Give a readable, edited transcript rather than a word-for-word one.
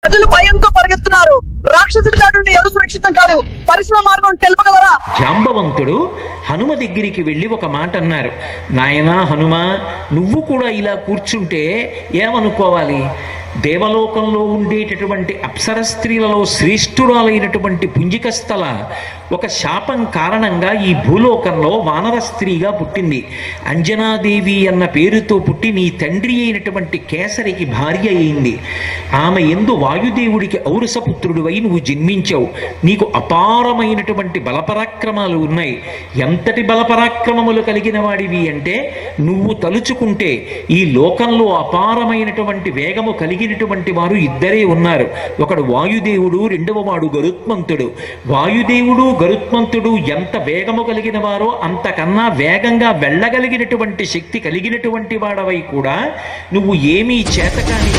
ప్రజలు భయంతో పరిగెత్తున్నారు. రాక్షసుడి దాడి నుండి ఎవరు సురక్షితం కాదు. పరిశ్రమ మార్గం తెలుపగలరా? జాంబవంతుడు హనుమ దగ్గరికి వెళ్ళి ఒక మాట అన్నారు. నాయనా హనుమ, నువ్వు కూడా ఇలా కూర్చుంటే ఏమనుకోవాలి? దేవలోకంలో ఉండేటటువంటి అప్సర స్త్రీలలో శ్రేష్ఠురాలైనటువంటి పుంజికస్థల ఒక శాపం కారణంగా ఈ భూలోకంలో వానర స్త్రీగా పుట్టింది. అంజనాదేవి అన్న పేరుతో పుట్టి నీ తండ్రి అయినటువంటి కేసరికి భార్య అయింది. ఆమె యందు వాయుదేవుడికి ఔరసపుత్రుడివై నువ్వు జన్మించావు. నీకు అపారమైనటువంటి బలపరాక్రమాలు ఉన్నాయి. ఎంతటి బలపరాక్రమములు కలిగిన వాడివి అంటే, నువ్వు తలుచుకుంటే ఈ లోకంలో అపారమైనటువంటి వేగము కలిగినటువంటి వారు ఇద్దరే ఉన్నారు. ఒకడు వాయుదేవుడు, రెండవ వాడు గరుత్మంతుడు. వాయుదేవుడు గరుత్మంతుడు ఎంత వేగము కలిగిన వారో అంతకన్నా వేగంగా వెళ్ళగలిగినటువంటి శక్తి కలిగినటువంటి వాడవై కూడా నువ్వు ఏమీ చేతకాని